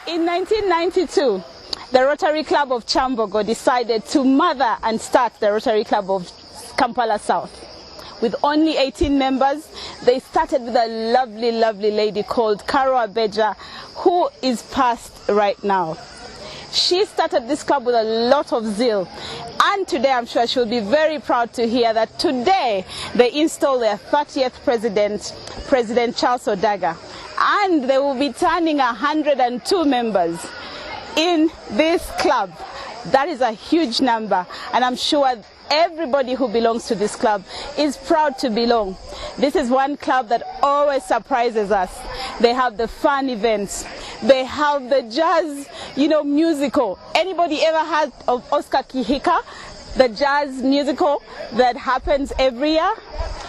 In 1992, the Rotary Club of Chambogo decided to mother and start the Rotary Club of Kampala South. With only 18 members, they started with a lovely, lovely lady called Karo Abeja, who is passed right now. She started this club with a lot of zeal, and today I'm sure she'll be very proud to hear that today they install their 30th president, President Charles Odaga, and they will be turning 102 members in this club. That is a huge number, and I'm sure everybody who belongs to this club is proud to belong. This is one club that always surprises us. They have the fun events. They have the jazz, musical. Anybody ever heard of Oscar Kihika, the jazz musical that happens every year?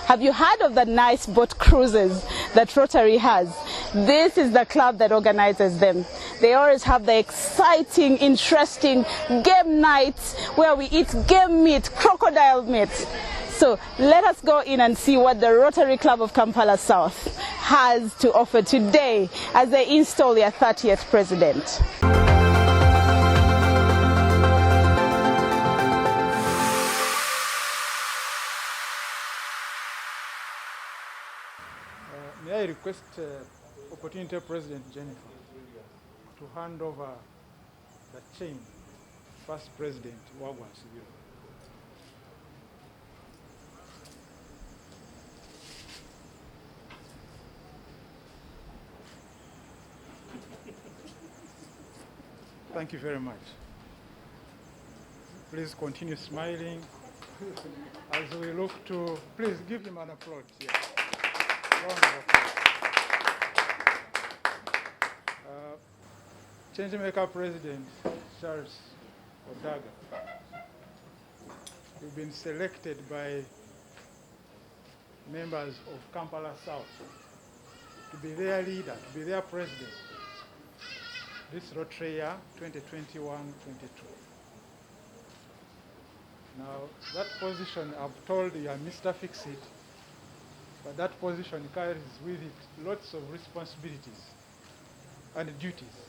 Have you heard of the nice boat cruises that Rotary has? This is the club that organizes them. They always have the exciting, interesting game nights where we eat game meat, crocodile meat. So let us go in and see what the Rotary Club of Kampala South has to offer today as they install their 30th president. May I request Opportunity President Jennifer to hand over the chain to First President Wagwan Sibiro. Thank you very much. Please continue smiling as we look to, please give him an applause. Yeah. Round of applause. Changemaker President Charles Odaga, you've been selected by members of Kampala South to be their leader, to be their president this Rotary year 2021-22. Now, that position, I've told you, Mr. Fix-It, but that position carries with it lots of responsibilities and duties.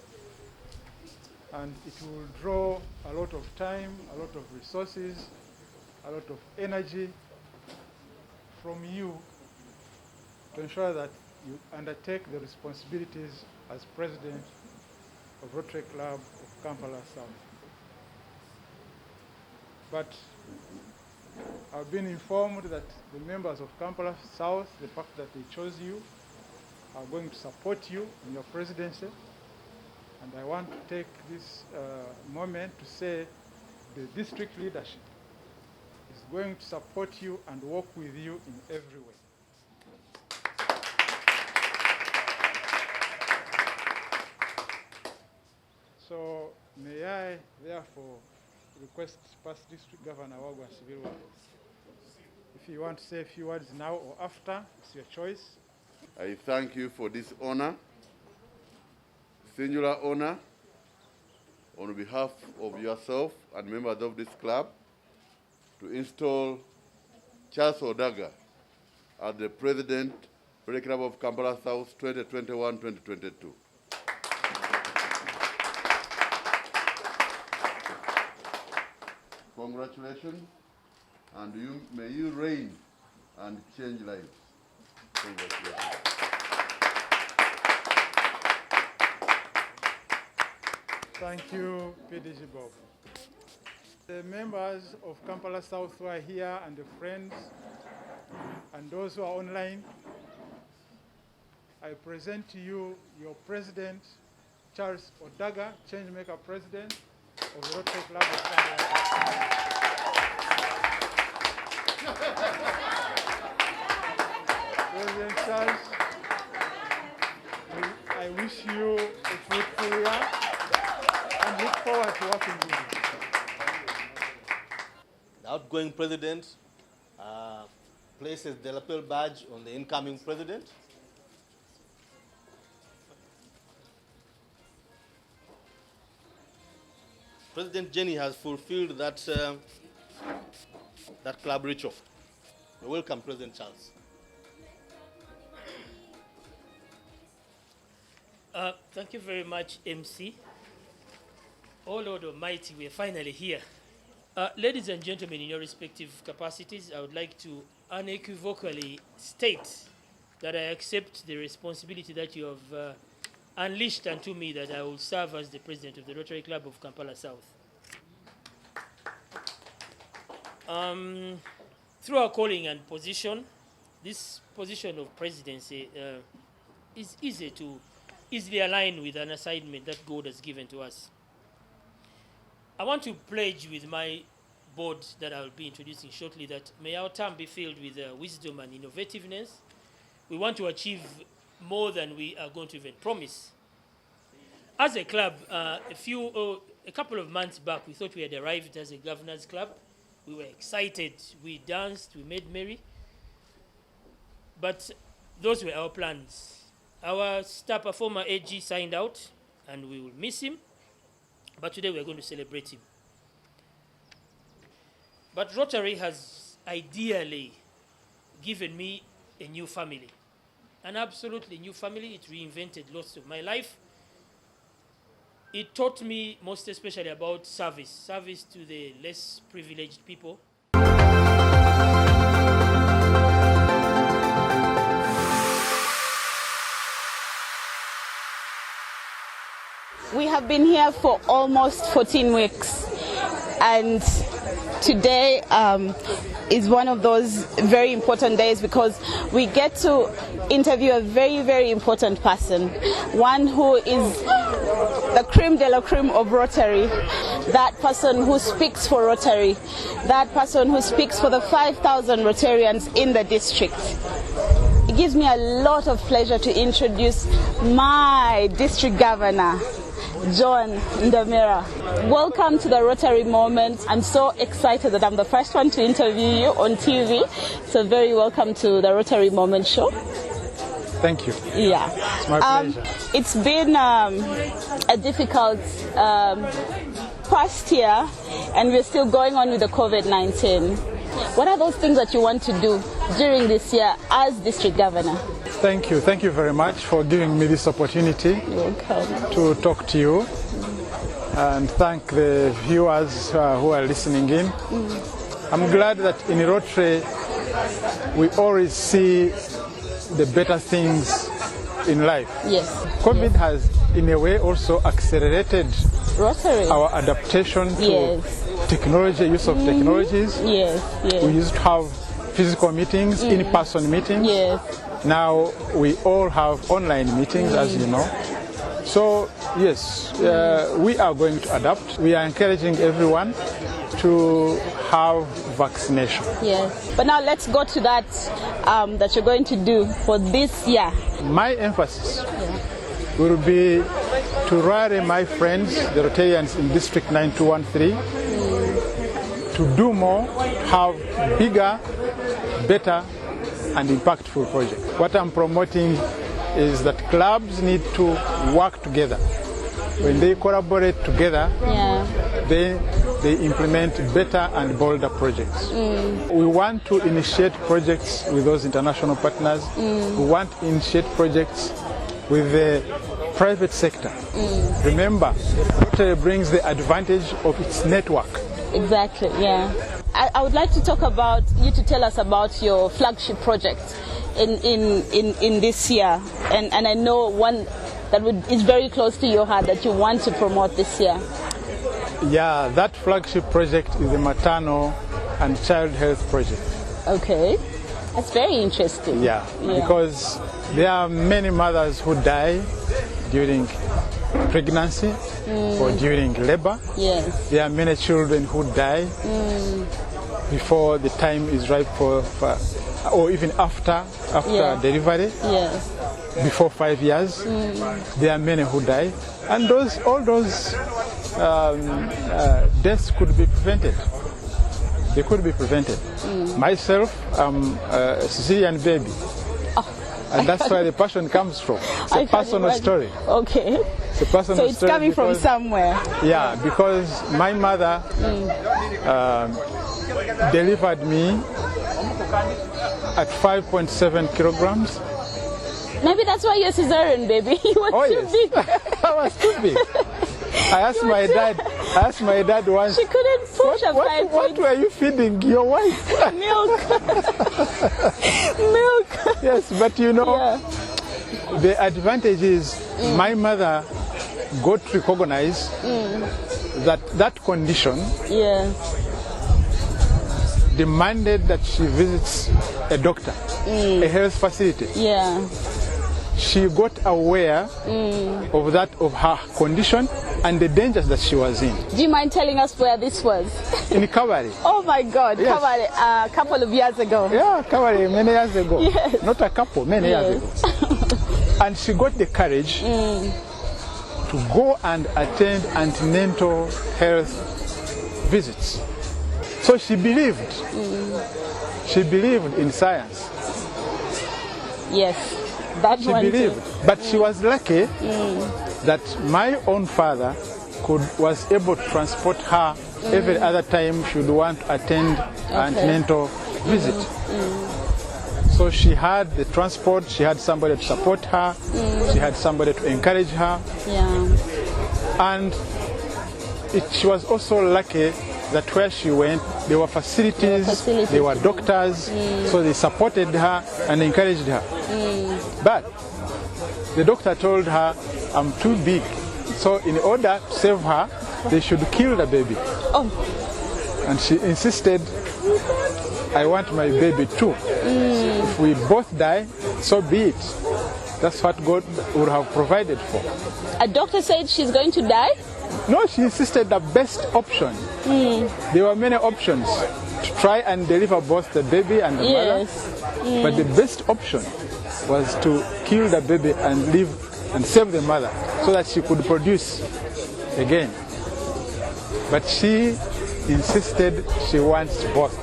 And it will draw a lot of time, a lot of resources, a lot of energy from you to ensure that you undertake the responsibilities as president of Rotary Club of Kampala South. But I've been informed that the members of Kampala South, the fact that they chose you, are going to support you in your presidency. And I want to take this moment to say the district leadership is going to support you and work with you in every way. So may I therefore request past district governor Wagwan Sibiro, if you want to say a few words now or after, it's your choice. I thank you for this honor, singular honor, on behalf of yourself and members of this club, to install Charles Odaga as the President of the Club of Kampala South 2021-2022. Congratulations, and may you reign and change lives. Congratulations. Thank you, PDG Bob. The members of Kampala South who are here and the friends and those who are online, I present to you your President, Charles Odaga, Changemaker President of the Rotary Club of Kampala. President Charles, I wish you a fruitful year and look forward to working with you. The outgoing president places the lapel badge on the incoming president. President Jenny has fulfilled that club ritual. Welcome, President Charles. Thank you very much, MC. Oh Lord Almighty, we are finally here. Ladies and gentlemen, in your respective capacities, I would like to unequivocally state that I accept the responsibility that you have unleashed unto me, that I will serve as the president of the Rotary Club of Kampala South. Through our calling and position, this position of presidency is easily aligned with an assignment that God has given to us. I want to pledge with my board that I will be introducing shortly that may our term be filled with wisdom and innovativeness. We want to achieve more than we are going to even promise. As a club, a couple of months back, we thought we had arrived as a governors club. We were excited, we danced, we made merry. But those were our plans. Our star performer, AG, signed out, and we will miss him. But today we are going to celebrate him. But Rotary has ideally given me a new family. An absolutely new family. It reinvented lots of my life. It taught me most especially about service to the less privileged people. We have been here for almost 14 weeks, and today is one of those very important days because we get to interview a very, very important person, one who is the creme de la creme of Rotary, that person who speaks for Rotary, that person who speaks for the 5,000 Rotarians in the district. It gives me a lot of pleasure to introduce my district governor, John Ndamira. Welcome to the Rotary Moment. I'm so excited that I'm the first one to interview you on TV. So very welcome to the Rotary Moment show. Thank you. Yeah. It's my pleasure. It's been a difficult past year, and we're still going on with the COVID-19. What are those things that you want to do during this year as district governor? Thank you. Thank you very much for giving me this opportunity to talk to you, and thank the viewers who are listening in. I'm glad that in Rotary we always see the better things in life. Yes. COVID has in a way also accelerated Rotary. Our adaptation to technology, use of technologies. Yes. We used to have physical meetings, in-person meetings. Yes. Now we all have online meetings, as you know. So yes, we are going to adapt. We are encouraging everyone to have vaccination. Yes. But now let's go to that that you're going to do for this year. My emphasis will be to rally my friends, the Rotarians in District 9213, to do more, have bigger, better, and impactful projects. What I'm promoting is that clubs need to work together. When they collaborate together, they implement better and bolder projects. We want to initiate projects with those international partners. We want to initiate projects with the private sector. Remember, Rotary brings the advantage of its network. Exactly, yeah. I would like to talk about you to tell us about your flagship project in this year, and I know one that is very close to your heart that you want to promote this year. Yeah, that flagship project is the maternal and child health project. Okay, that's very interesting. Yeah, because there are many mothers who die during pregnancy or during labor. Yes. There are many children who die before the time is ripe for or even after delivery. Yes. Before 5 years, there are many who die, and all those deaths could be prevented. They could be prevented. Myself, I'm a Sicilian baby. And that's where the passion comes from. It's a personal story. Okay. It's a personal so it's story coming from somewhere. Yeah, because my mother delivered me at 5.7 kilograms. Maybe that's why you're cesarean, baby. You were too big. I was too big. I asked my dad once. She couldn't push a 5 What were you feeding your wife? Milk. Milk. Yes, but you know, Yeah. the advantage is my mother got to recognize that condition Yeah. demanded that she visits a doctor, a health facility. Yeah. She got aware of her condition and the dangers that she was in. Do you mind telling us where this was? In Kabale. Oh my God, Yes. Kabale, a couple of years ago. Yeah, Kabale, many years ago. Yes. Not a couple, many years ago. And she got the courage to go and attend antenatal health visits. So she believed. She believed in science. Yes, that She one too. believed. But she was lucky that my own father was able to transport her every other time she would want to attend antenatal visit. So she had the transport, she had somebody to support her, she had somebody to encourage her, Yeah. and she was also lucky that where she went, there were facilities, there were doctors, so they supported her and encouraged her. But the doctor told her, I'm too big, so in order to save her, they should kill the baby. Oh. And she insisted, I want my baby too. If we both die, so be it. That's what God would have provided for. A doctor said she's going to die? No, she insisted the best option. There were many options to try and deliver both the baby and the Yes. mother. But the best option was to kill the baby and leave and save the mother so that she could produce again. But she insisted she wants both.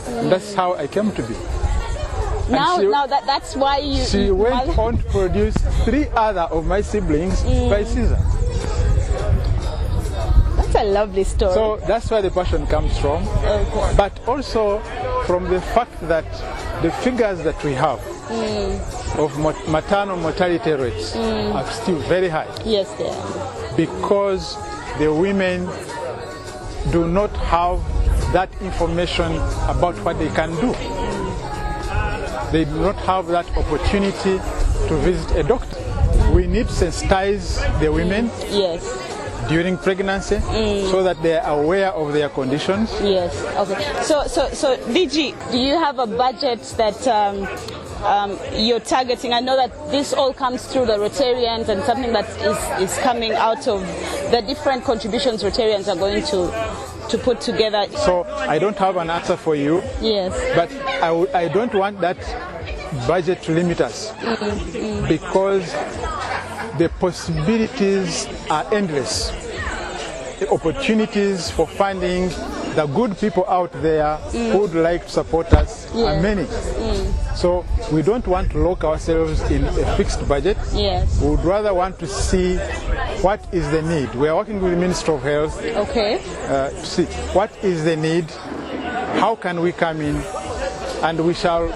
And that's how I came to be. Now that's why you... She went on to produce 3 other of my siblings by Caesar. That's a lovely story. So that's where the passion comes from. Okay. But also from the fact that the figures that we have of maternal mortality rates are still very high Yes, they are. because the women do not have that information about what they can do. They do not have that opportunity to visit a doctor. We need to sensitize the women Yes. during pregnancy so that they are aware of their conditions. Yes. Okay. So DG, do you have a budget that you're targeting? I know that this all comes through the Rotarians and something that is coming out of the different contributions Rotarians are going to put together. So I don't have an answer for you, Yes. but I don't want that budget to limit us because the possibilities are endless. The opportunities for funding, the good people out there who would like to support us are many. So we don't want to lock ourselves in a fixed budget. Yes. We would rather want to see what is the need. We are working with the Ministry of Health Okay. to see what is the need, how can we come in, and we shall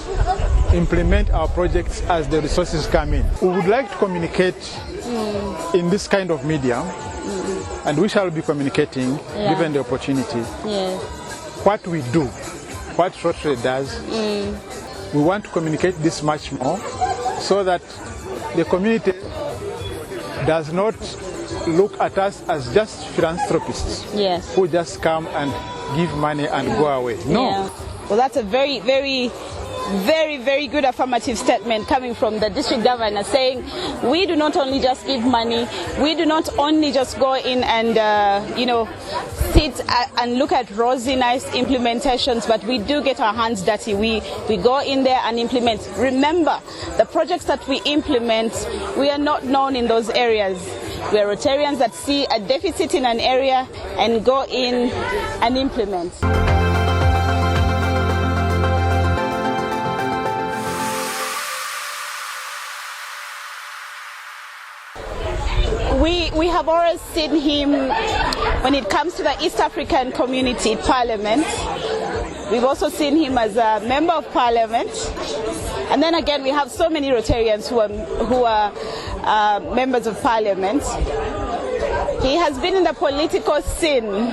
implement our projects as the resources come in. We would like to communicate in this kind of medium, and we shall be communicating given the opportunity. Yes. What we do, what Rotary does, we want to communicate this much more so that the community does not look at us as just philanthropists Yes. who just come and give money and go away. No. Yeah. Well, that's a very, very, very, very good affirmative statement coming from the district governor saying we do not only just give money, we do not only just go in and, sit and look at rosy, nice implementations, but we do get our hands dirty. We go in there and implement. Remember, the projects that we implement, we are not known in those areas. We are Rotarians that see a deficit in an area and go in and implement. We have always seen him when it comes to the East African Community Parliament. We've also seen him as a member of parliament, And then again, we have so many Rotarians who are members of parliament. He has been in the political scene,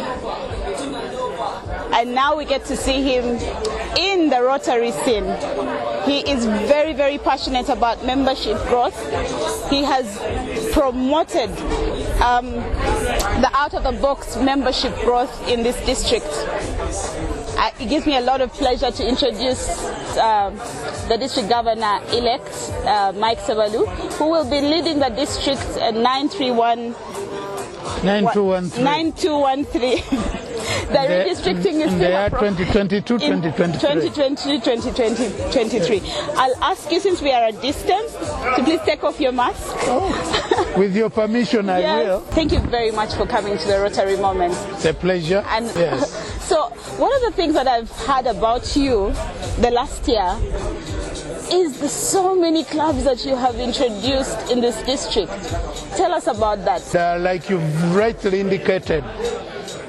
and now we get to see him in the Rotary scene. He is very, very passionate about membership growth. He has promoted the out-of-the-box membership growth in this district. It gives me a lot of pleasure to introduce the district governor-elect, Mike Sebalu, who will be leading the district at 9213. The redistricting is still in 2022, 2023. I'll ask you, since we are at distance, to please take off your mask. With your permission, I will. Thank you very much for coming to the Rotary Moment. It's a pleasure. And yes. So, one of the things that I've heard about you the last year is the so many clubs that you have introduced in this district. Tell us about that. Like you've rightly indicated,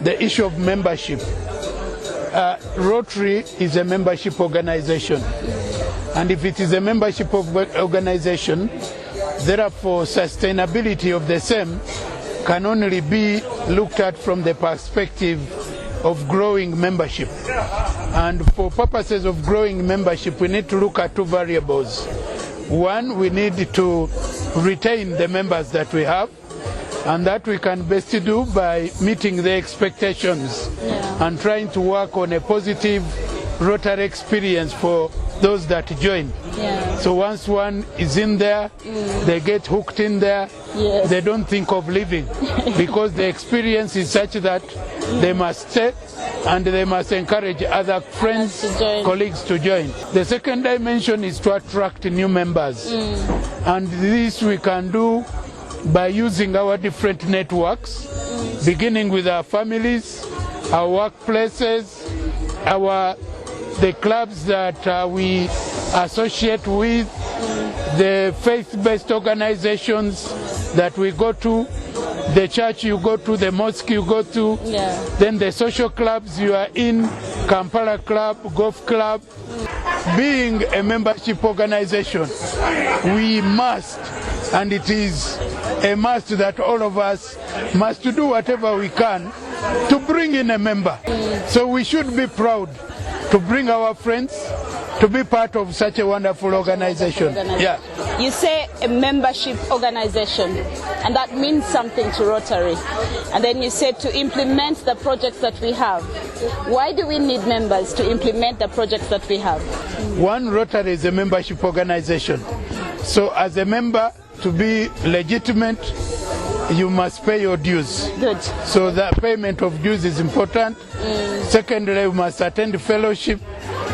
the issue of membership. Rotary is a membership organization. And if it is a membership organization, therefore sustainability of the same can only be looked at from the perspective of growing membership. And for purposes of growing membership, we need to look at two variables. One, we need to retain the members that we have, and that we can best do by meeting the expectations and trying to work on a positive Rotary experience for those that join. So once one is in there, they get hooked in there, they don't think of leaving because the experience is such that they must stay and they must encourage other friends, colleagues to join. The second dimension is to attract new members. And this we can do by using our different networks, beginning with our families, our workplaces, the clubs that we associate with, the faith-based organizations that we go to, the church you go to, the mosque you go to, then the social clubs you are in, Kampala Club, Golf Club. Being a membership organization, we must, and it is a must that all of us must do whatever we can to bring in a member. So we should be proud to bring our friends to be part of such a wonderful organization. You say a membership organization, and that means something to Rotary. And then you said to implement the projects that we have. Why do we need members to implement the projects that we have? One, Rotary is a membership organization. So as a member, to be legitimate, you must pay your dues. Good. So the payment of dues is important. Secondly, you must attend fellowship.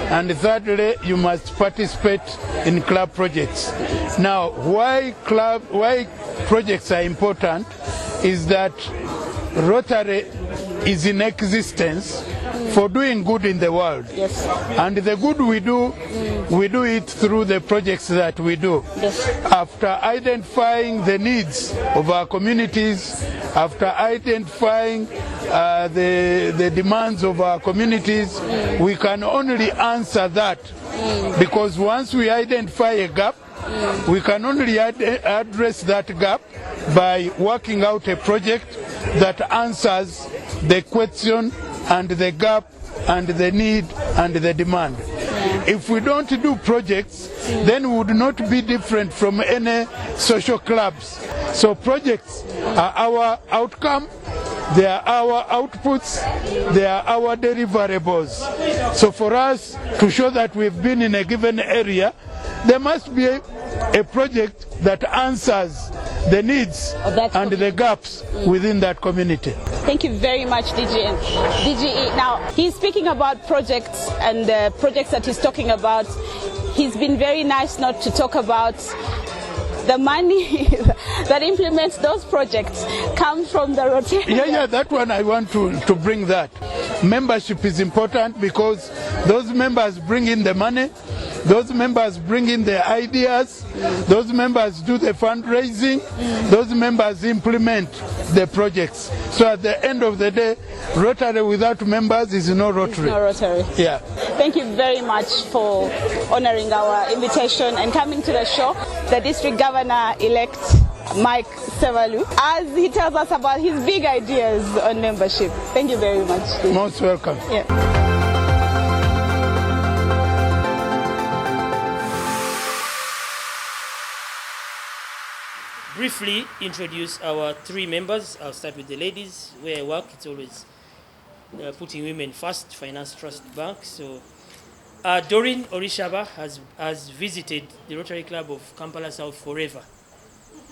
And thirdly, you must participate in club projects. Now, why projects are important is that Rotary is in existence for doing good in the world. Yes. And the good we do it through the projects that we do. Yes. After identifying the needs of our communities, after identifying the demands of our communities, we can only answer that. Because once we identify a gap, we can only address that gap by working out a project that answers the question and the gap and the need and the demand. If we don't do projects, then we would not be different from any social clubs. So projects are our outcome, they are our outputs, they are our deliverables. So for us to show that we've been in a given area, there must be a project that answers the needs and the gaps within that community. Thank you very much, DGE. Now, he's speaking about projects, and the projects that he's talking about, he's been very nice not to talk about the money that implements those projects comes from the Rotary. Yeah, that one I want to bring that. Membership is important because those members bring in the money. Those members bring in their ideas, those members do the fundraising, those members implement the projects. So at the end of the day, Rotary without members is no Rotary. No Rotary. Yeah. Thank you very much for honoring our invitation and coming to the show. The district governor-elect, Mike Sevalu, as he tells us about his big ideas on membership. Thank you very much. Most welcome. Yeah. Briefly introduce our three members. I'll start with the ladies. Where I work, it's always putting women first, Finance Trust Bank. So Doreen Orishaba has visited the Rotary Club of Kampala South forever.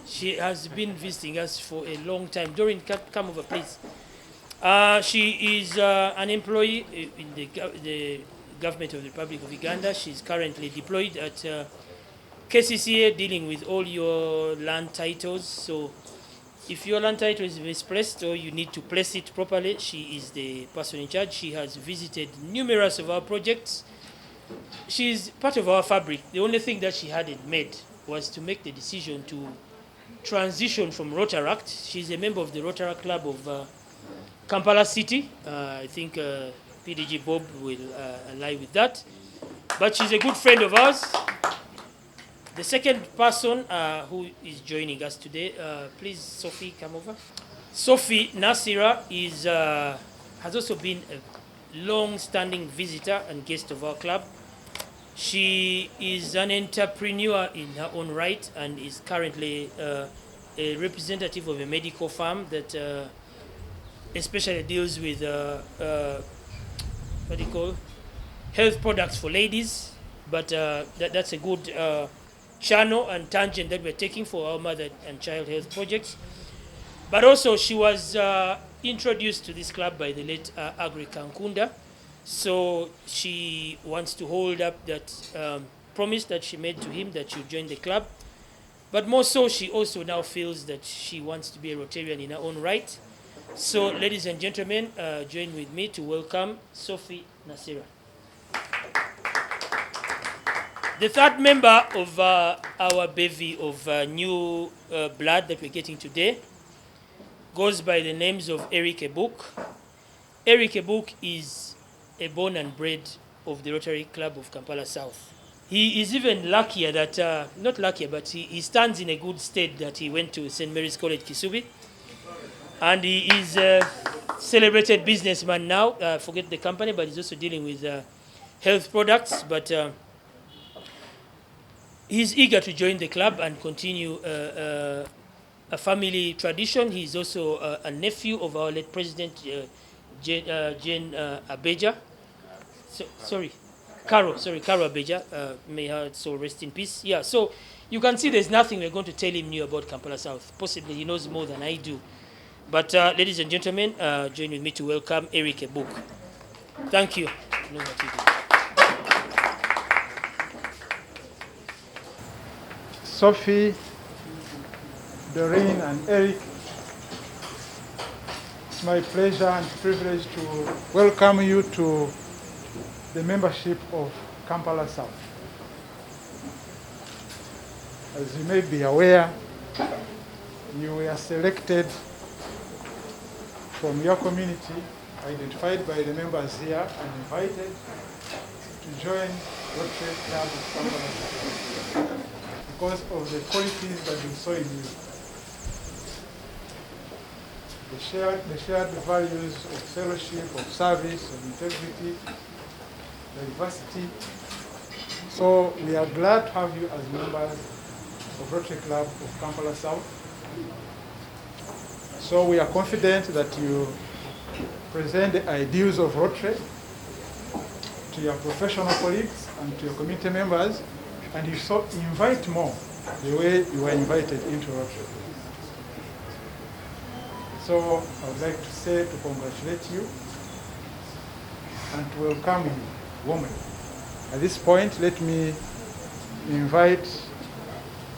She has been visiting us for a long time. Doreen, come over, please. She is an employee in the government of the Republic of Uganda. She's currently deployed at KCCA, dealing with all your land titles. So if your land title is misplaced or you need to place it properly, she is the person in charge. She has visited numerous of our projects. She's part of our fabric. The only thing that she hadn't made was to make the decision to transition from Rotaract. She's a member of the Rotary Club of Kampala City. I think PDG Bob will ally with that. But she's a good friend of ours. The second person who is joining us today, please, Sophie, come over. Sophie Nasira has also been a long-standing visitor and guest of our club. She is an entrepreneur in her own right and is currently a representative of a medical firm that especially deals with what do you call health products for ladies. But that's a good channel and tangent that we're taking for our mother and child health projects. But also she was introduced to this club by the late Agri Kankunda. So she wants to hold up that promise that she made to him that she'll join the club. But more so, she also now feels that she wants to be a Rotarian in her own right. So ladies and gentlemen, join with me to welcome Sophie Nasira. The third member of our bevy of new blood that we're getting today goes by the names of Eric Ebuk. Eric Ebuk is a born and bred of the Rotary Club of Kampala South. He is even luckier that, not luckier, but he stands in a good stead that he went to St. Mary's College, Kisubi. And he is a celebrated businessman now. Forget the company, but he's also dealing with health products. But he's eager to join the club and continue a family tradition. He's also a nephew of our late president, Jane Abeja. Caro Abeja. May her soul rest in peace. Yeah, so you can see there's nothing we're going to tell him new about Kampala South. Possibly he knows more than I do. But ladies and gentlemen, join with me to welcome Eric Ebuk. Thank you. Sophie, Doreen, and Eric, it's my pleasure and privilege to welcome you to the membership of Kampala South. As you may be aware, you were selected from your community, identified by the members here, and invited to join Rotary Club of Kampala South because of the qualities that we saw in you. The shared values of fellowship, of service, of integrity, diversity. So we are glad to have you as members of Rotary Club of Kampala South. So we are confident that you present the ideals of Rotary to your professional colleagues and to your community members, and you so invite more the way you were invited into Rotary. So I would like to say to congratulate you and to welcome you warmly. At this point, let me invite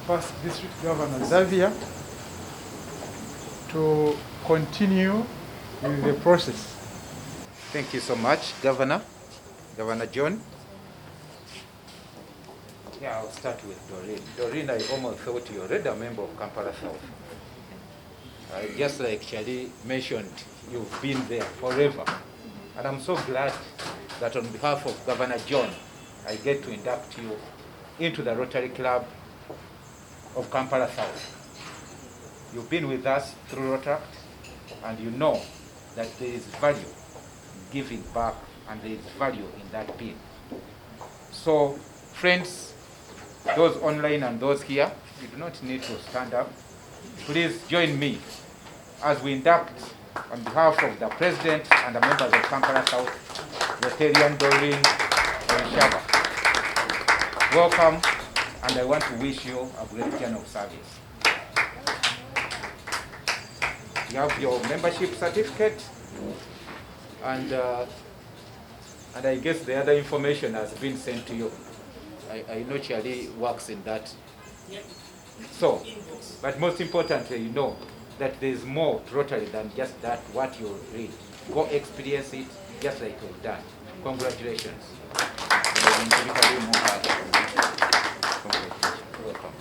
First District Governor Xavier to continue with the process. Thank you so much, Governor John. Yeah, I'll start with Doreen. Doreen, I almost thought you're already a member of Kampala South. Just like Shali mentioned, you've been there forever. And I'm so glad that on behalf of Governor John, I get to induct you into the Rotary Club of Kampala South. You've been with us through Rotaract, and you know that there is value in giving back, and there is value in that pin. So, friends, those online and those here, you do not need to stand up. Please join me as we induct, on behalf of the President and the members of Kampala South, Rotarian Doreen and Shaba. Welcome, and I want to wish you a great turn of service. You have your membership certificate, and I guess the other information has been sent to you. I know Charlie works in that. So, but most importantly, you know that there is more to Rotary than just that, what you read. Go experience it just like you've done. Congratulations. Welcome.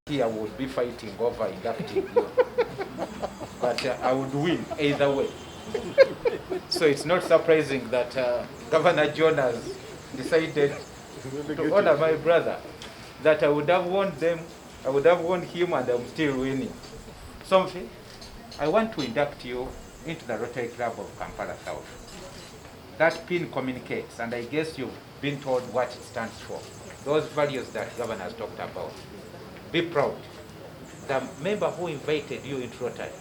Here I would be fighting over inducting you. But I would win either way. So it's not surprising that Governor John has decided to honor my brother, that I would have won them, I would have won him, and I'm still winning. So I want to induct you into the Rotary Club of Kampala South. That pin communicates, and I guess you've been told what it stands for. Those values that Governor has talked about. Be proud. The member who invited you into Rotary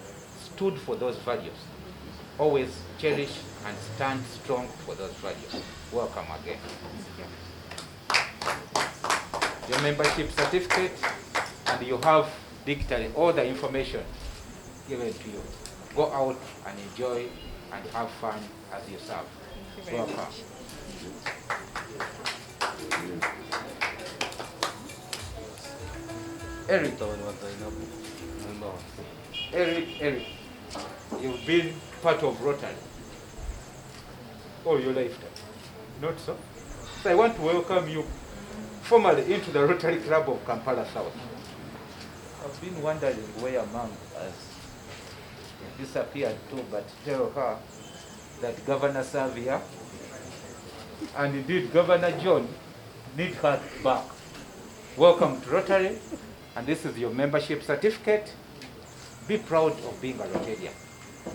stood for those values. Always cherish and stand strong for those values. Welcome again. Your membership certificate, and you have digitally all the information given to you. Go out and enjoy and have fun as you serve. Welcome. Eric, you've been part of Rotary all your lifetime, not so? So I want to welcome you formally into the Rotary Club of Kampala South. I've been wondering where Mom has disappeared too, but tell her that Governor Savia and indeed Governor John need her back. Welcome to Rotary, and this is your membership certificate. Be proud of being a Rotarian.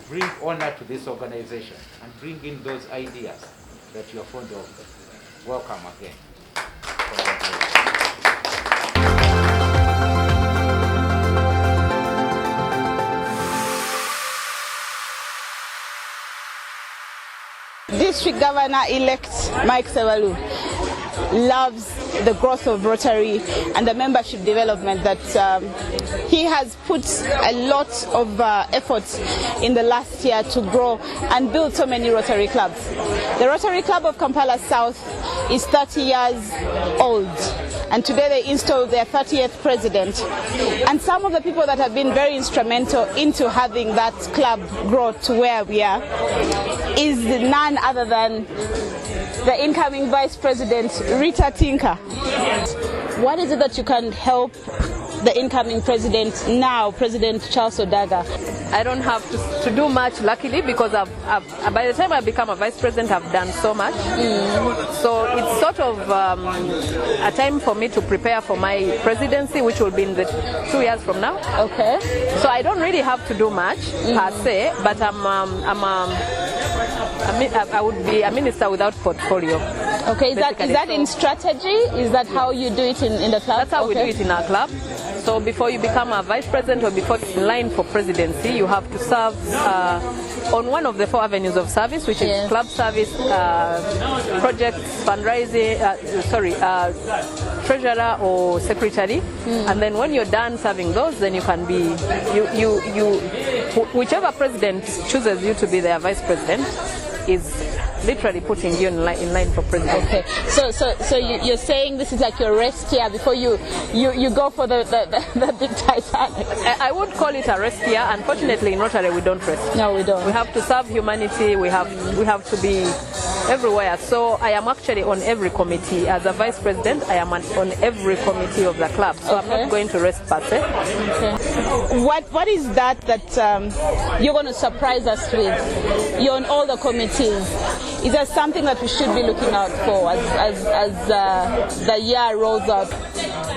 Bring honor to this organization and bring in those ideas that you are fond of. Welcome again. District Governor-elect Mike Sewalu loves the growth of Rotary and the membership development that he has put a lot of effort in the last year to grow and build so many Rotary clubs. The Rotary Club of Kampala South is 30 years old, and today they installed their 30th president. And some of the people that have been very instrumental into having that club grow to where we are is none other than the incoming Vice President, Rita Tinka. What is it that you can help the incoming president now, President Charles Odaga? I don't have to do much, luckily, because by the time I become a vice president, I've done so much. So it's sort of a time for me to prepare for my presidency, which will be in the 2 years from now. Okay. So I don't really have to do much per se, but I would be a minister without portfolio. Okay, is that in strategy? Is that how you do it in the club? That's how we do it in our club. So before you become a vice president or before you're in line for presidency, you have to serve on one of the 4 avenues of service, which is club service, projects, fundraising, treasurer or secretary. And then when you're done serving those, then you can be, whichever president chooses you to be their vice president is literally putting you in line for president. Okay, so you're saying this is like your rest here before you go for the big Titanic. I would call it a rest here. Unfortunately, in Rotary we don't rest. No, we don't. We have to serve humanity. We have to be everywhere. So I am actually on every committee. As a vice president, I am on every committee of the club. So I'm not going to rest per se. Okay. What is that you're going to surprise us with? You're on all the committees. Is there something that we should be looking out for as the year rolls out?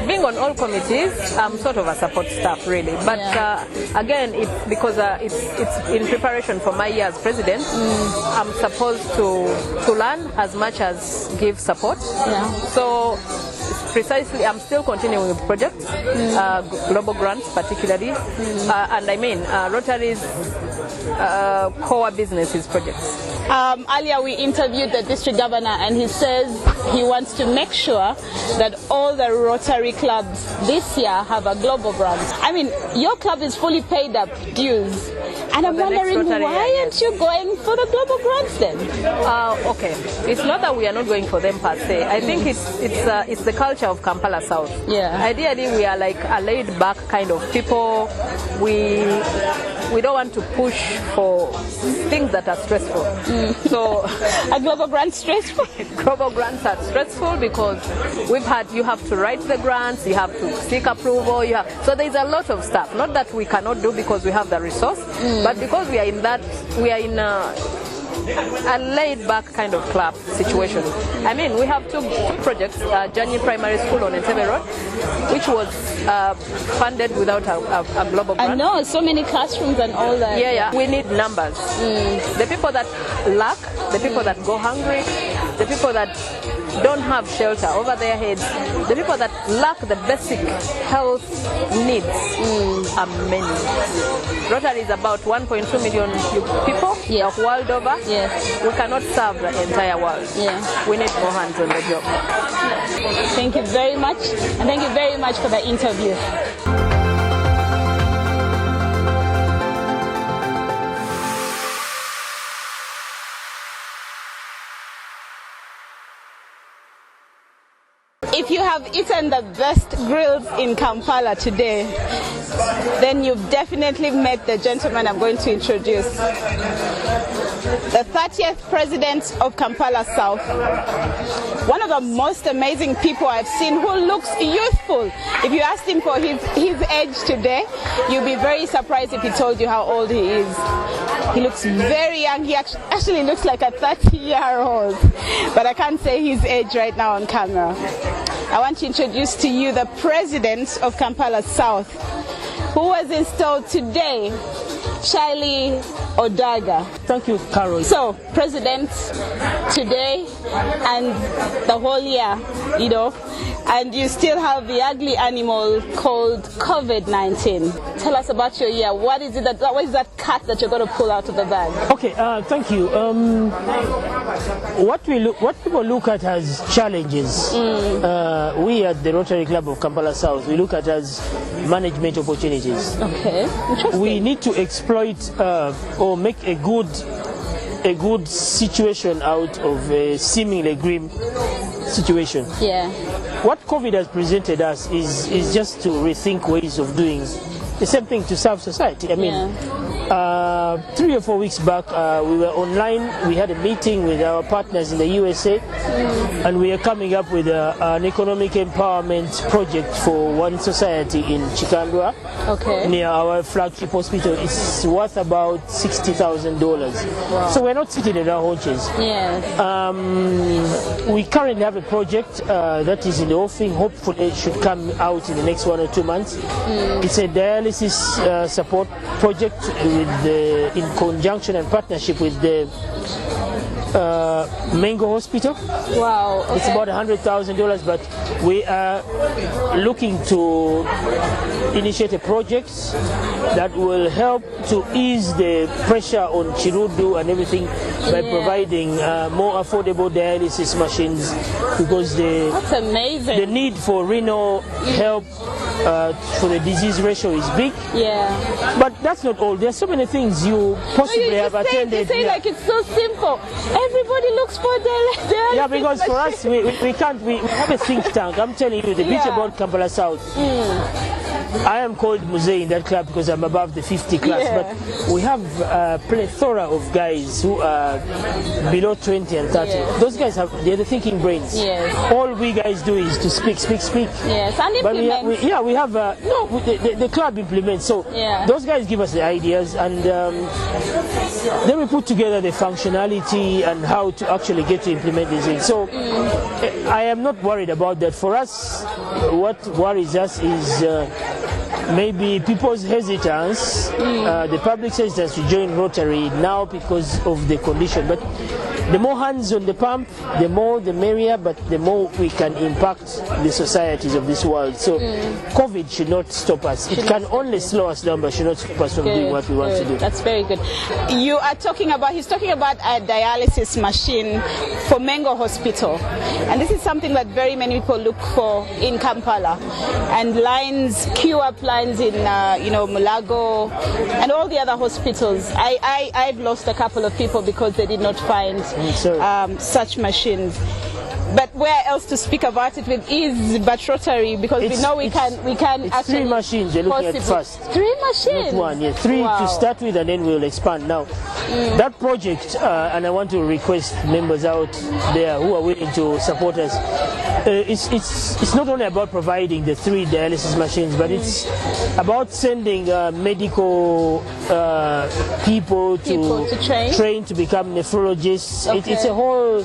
Being on all committees, I'm sort of a support staff really. But again, it's because it's in preparation for my year as president. I'm supposed to learn as much as give support. Yeah. So precisely, I'm still continuing with projects, global grants particularly, and I mean Rotary's core business is projects. Earlier we interviewed the district governor and he says he wants to make sure that all the Rotary clubs this year have a global grant. I mean, your club is fully paid up dues. And I'm wondering, why aren't you going for the global grants then? Okay, it's not that we are not going for them per se. I think it's the culture of Kampala South. Yeah. Ideally, we are like a laid-back kind of people. We don't want to push for things that are stressful. So, a global grant stressful? Global grants are stressful because you have to write the grants, you have to seek approval. So there's a lot of stuff. Not that we cannot do because we have the resource. But because we are in a laid-back kind of club situation. I mean, we have two projects, Jani Primary School on Entebbe Road, which was funded without a global grant. I know, so many classrooms and all that. Yeah. We need numbers. The people that lack, the people that go hungry, the people that don't have shelter over their heads, the people that lack the basic health needs are many. Rotary is about 1.2 million people the world over. Yes. We cannot serve the entire world. Yeah. We need more hands on the job. Thank you very much, and thank you very much for the interview. If you have eaten the best grills in Kampala today, then you've definitely met the gentleman I'm going to introduce. The 30th president of Kampala South. One of the most amazing people I've seen who looks youthful. If you asked him for his age today, you'll be very surprised if he told you how old he is. He looks very young. He actually looks like a 30-year-old, but I can't say his age right now on camera. I want to introduce to you the president of Kampala South, who was installed today, Charlie Odaga. Thank you, Carol. So, president today and the whole year, you know, and you still have the ugly animal called COVID-19. Tell us about your year. What is that cat that you're going to pull out of the bag? Okay, thank you. What people look at as challenges, we at the Rotary Club of Kampala South, we look at as management opportunities. Okay, interesting. We need to exploit or make a good situation out of a seemingly grim situation. Yeah. What COVID has presented us is just to rethink ways of doing the same thing to serve society. I mean, 3 or 4 weeks back, we were online. We had a meeting with our partners in the USA, and we are coming up with an economic empowerment project for one society in Chikandwa, near our flagship hospital. It's worth about $60,000. Wow. So we're not sitting in our haunches. Yes. We currently have a project that is in the offing. Hopefully it should come out in the next 1 or 2 months. It's a dialysis support project in conjunction and partnership with the Mengo Hospital. Wow. Okay. It's about $100,000, but we are looking to initiate a project that will help to ease the pressure on Chirudu and everything by providing more affordable dialysis machines, because that's amazing. The need for renal help for the disease ratio is big. Yeah. But that's not all. There's so many things you possibly have attended. You say like it's so simple. Everybody looks for the yeah, because for us, we can't. We have a think tank. I'm telling you, the Beach About Kampala South. I am called Muzee in that club because I'm above the 50 class, but we have a plethora of guys who are below 20 and 30. Those guys they're the thinking brains. All we guys do is to speak. Yes, and but implement. we have the club implements. So those guys give us the ideas, and then we put together the functionality and how to actually get to implement these things. So I am not worried about that. For us, what worries us is maybe people's hesitance, the public's hesitance to join Rotary now because of the condition. But the more hands on the pump, the more the merrier, but the more we can impact the societies of this world. So COVID should not stop us. It can only slow us down, but should not stop us from doing what we want to do. That's very good. He's talking about a dialysis machine for Mengo Hospital. And this is something that very many people look for in Kampala. And lines, queue up lines in Mulago and all the other hospitals. I've lost a couple of people because they did not find such machines. But where else to speak about it with is but Rotary, because we know we can it's actually 3 machines you're looking at first. 3 machines? Not one, 3 to start with, and then we'll expand. Now, that project, and I want to request members out there who are willing to support us, it's not only about providing the 3 dialysis machines, but it's about sending medical people to train to become nephrologists. It's a whole...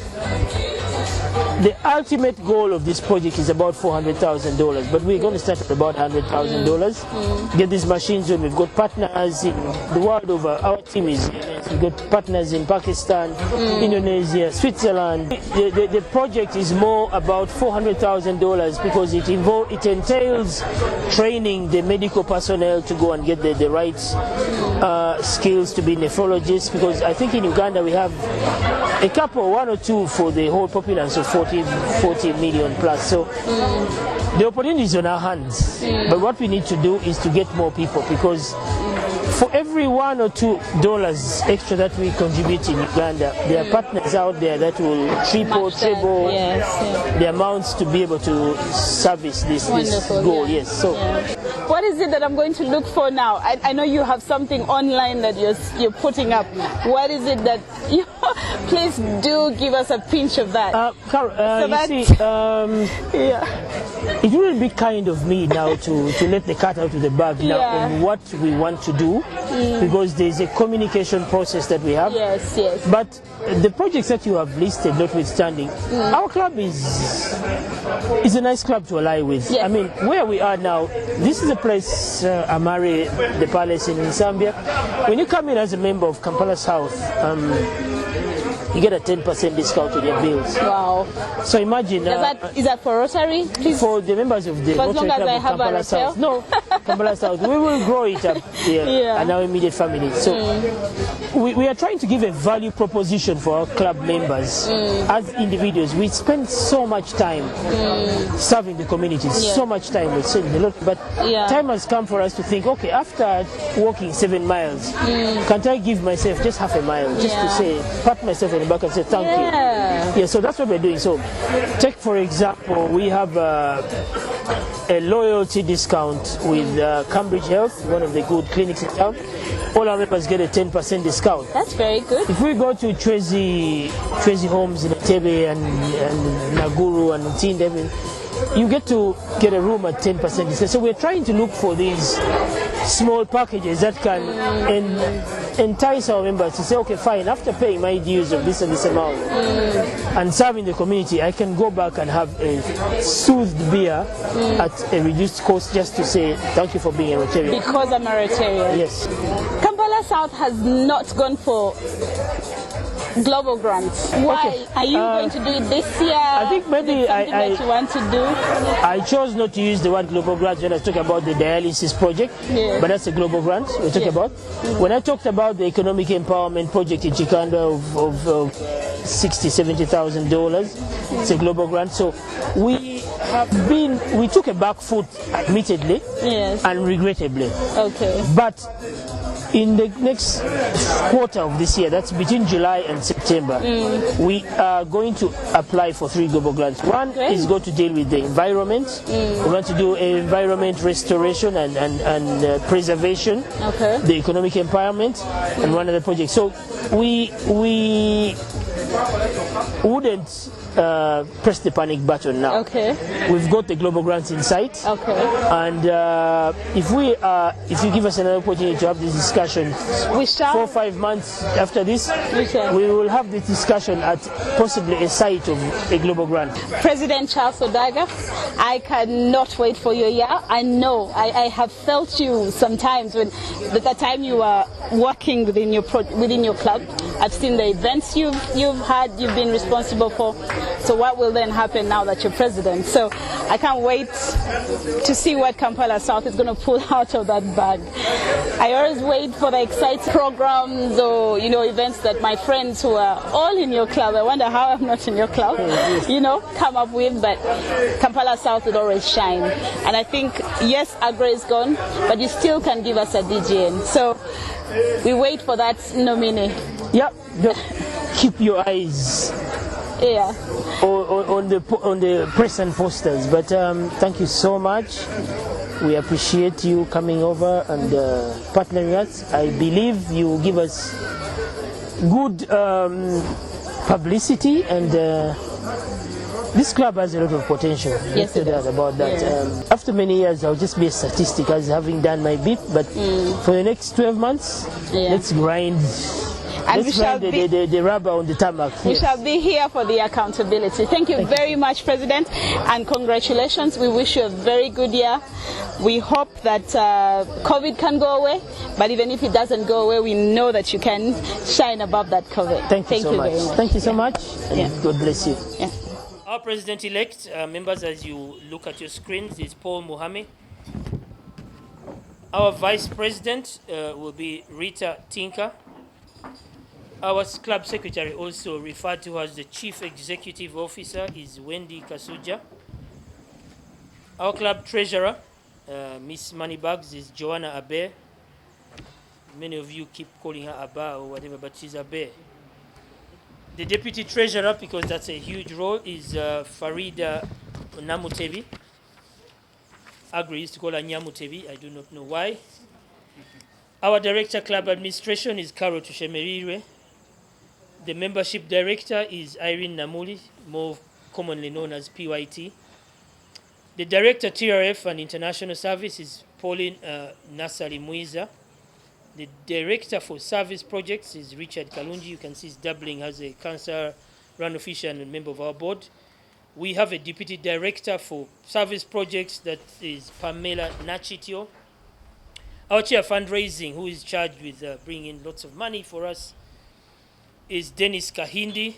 The ultimate goal of this project is about $400,000, but we're going to start at about $100,000. Get these machines on. We've got partners in the world over. Our team we've got partners in Pakistan, Indonesia, Switzerland. The project is more about $400,000 because it entails training the medical personnel to go and get the right skills to be nephrologists, because I think in Uganda we have a couple, 1 or 2 for the whole population of 40 million plus. So the opportunity is on our hands. But what we need to do is to get more people, because for every $1 or $2 extra that we contribute in Uganda, there are partners out there that will triple the amounts to be able to service this goal. So what is it that I'm going to look for now? I know you have something online that you're putting up. What is it that you please do give us a pinch of that. It wouldn't be kind of me now to let the cat out of the bag now on what we want to do, because there's a communication process that we have. But the projects that you have listed notwithstanding, our club is a nice club to ally with. I mean, where we are now, this is a place, Amare, the palace in Zambia. When you come in as a member of Kampala South, you get a 10% discount on your bills. Wow. So imagine... is that for Rotary? Please? For the members of the Rotary Club of Kampala South. No, Kampala South. We will grow it up here and our immediate family. So we are trying to give a value proposition for our club members. As individuals, we spend so much time serving the communities, so much time we're saving a lot. But time has come for us to think, okay, after walking 7 miles, can't I give myself just half a mile, just to say, pat myself on the back and say thank you. So that's what we're doing. So take, for example, we have a loyalty discount with Cambridge Health, one of the good clinics in town. All our members get a 10% discount. That's very good. If we go to Tracy Homes in Tebe and Naguru and Tindevin, you get to get a room at 10% discount. So we're trying to look for these small packages that can entice our members to say, okay, fine, after paying my dues of this and this amount and serving the community, I can go back and have a soothed beer at a reduced cost, just to say thank you for being a Rotarian. Because I'm a Rotarian. Yes. Kampala South has not gone for global grants. Why? Are you going to do it this year? I think maybe that you want to do? I chose not to use the word global grants when I talk about the dialysis project, but that's a global grant we're talking about. When I talked about the economic empowerment project in Chikanda of $60,000-$70,000, it's a global grant. So we took a back foot, admittedly, and regrettably. Okay. But In the next quarter of this year, that's between July and September, we are going to apply for 3 global grants. One is going to deal with the environment. We want to do environment restoration and preservation, the economic empowerment, and one other project. So we wouldn't press the panic button now. We've got the global grants in sight. And if you give us another opportunity to have this discussion 4 or 5 months after this, we will have this discussion at possibly a site of a global grant. President Charles Odaga, I cannot wait for your year. I know I have felt you sometimes when at the time you were working within your club. I've seen the events you've been responsible for. So what will then happen now that you're president? So I can't wait to see what Kampala South is going to pull out of that bag. I always wait for the exciting programs or events that my friends who are all in your club, I wonder how I'm not in your club, come up with, but Kampala South would always shine. And I think, yes, Agro is gone, but you still can give us a DGN. So we wait for that nominee. Yep. Keep your eyes on the press and posters. But thank you so much. We appreciate you coming over and partnering us. I believe you give us good publicity, and this club has a lot of potential. Yes, it does. About that. After many years, I'll just be a statistic as having done my bit. But for the next 12 months, let's grind. And we shall be the rubber on the tarmac. We shall be here for the accountability. Thank you very much, President, and congratulations. We wish you a very good year. We hope that COVID can go away, but even if it doesn't go away, we know that you can shine above that COVID. Thank you so much. Very much. Thank you so much, and God bless you. Our President-elect, members, as you look at your screens, is Paul Muhammad. Our Vice President will be Rita Tinka. Our club secretary, also referred to as the Chief Executive Officer, is Wendy Kasuja. Our club treasurer, Miss Moneybags, is Joanna Abe. Many of you keep calling her Abba or whatever, but she's Abe. The deputy treasurer, because that's a huge role, is Farida Namutebi. Agri used to call her Nyamutebi. I do not know why. Our director club administration is Carol Tushemerire. The membership director is Irene Namuli, more commonly known as PYT. The director TRF and international service is Pauline Nasali Muiza. The director for service projects is Richard Kalunji. You can see he's doubling as a councillor, run official, and a member of our board. We have a deputy director for service projects, that is Pamela Nachitio. Our chair of fundraising, who is charged with bringing in lots of money for us, is Dennis Kahindi.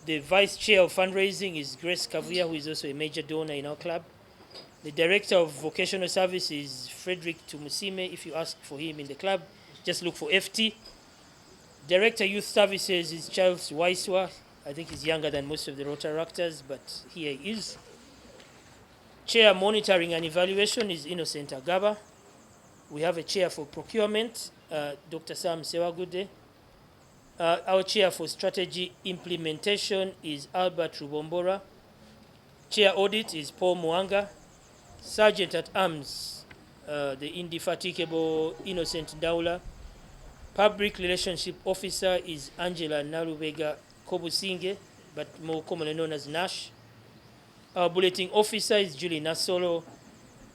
The vice chair of fundraising is Grace Kavuya, who is also a major donor in our club. The director of vocational service is Frederick Tumusime. If you ask for him in the club, just look for FT. Director youth services is Charles Waiswa. I think he's younger than most of the Rotaractors, but here he is. Chair monitoring and evaluation is Innocent Agaba. We have a chair for procurement, Dr. Sam Sewagude. Our chair for strategy implementation is Albert Rubombora. Chair audit is Paul Mwanga. Sergeant at arms, the indefatigable Innocent Daula. Public relationship officer is Angela Narubega Kobusinge, but more commonly known as Nash. Our bulletin officer is Julie Nasolo.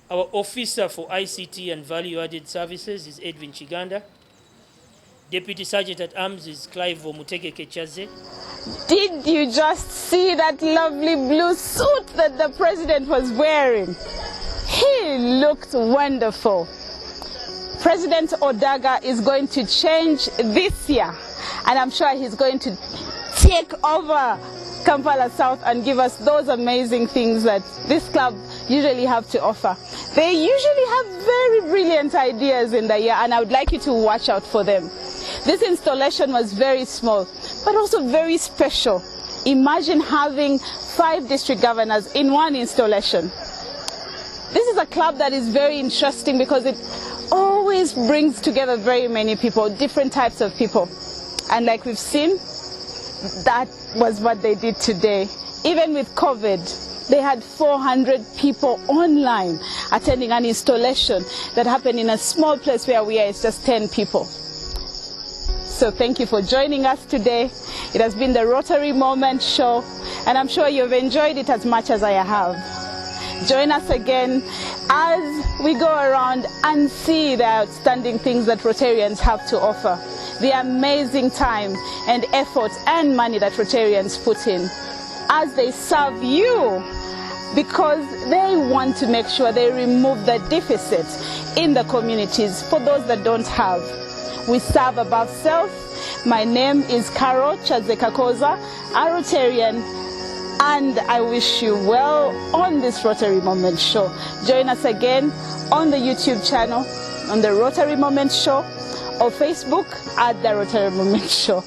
Our officer for ICT and value-added services is Edwin Chiganda. Deputy Sergeant at Arms is Clive Omutege Kechaze. Did you just see that lovely blue suit that the president was wearing? He looked wonderful. President Odaga is going to change this year, and I'm sure he's going to take over Kampala South and give us those amazing things that this club usually have to offer. They usually have very brilliant ideas in the year, and I would like you to watch out for them. This installation was very small, but also very special. Imagine having 5 district governors in one installation. This is a club that is very interesting because it always always brings together very many people, different types of people. And like we've seen, that was what they did today. Even with COVID, they had 400 people online attending an installation that happened in a small place where we are. It's just 10 people. So thank you for joining us today. It has been the Rotary Moment Show, and I'm sure you've enjoyed it as much as I have. Join us again as we go around and see the outstanding things that Rotarians have to offer, the amazing time and effort and money that Rotarians put in as they serve you, because they want to make sure they remove the deficit in the communities for those that don't have. We serve above self. My name is Carol Chazekakoza, a Rotarian, and I wish you well on this Rotary Moment Show. Join us again on the YouTube channel, on the Rotary Moment Show, or Facebook at the Rotary Moment Show.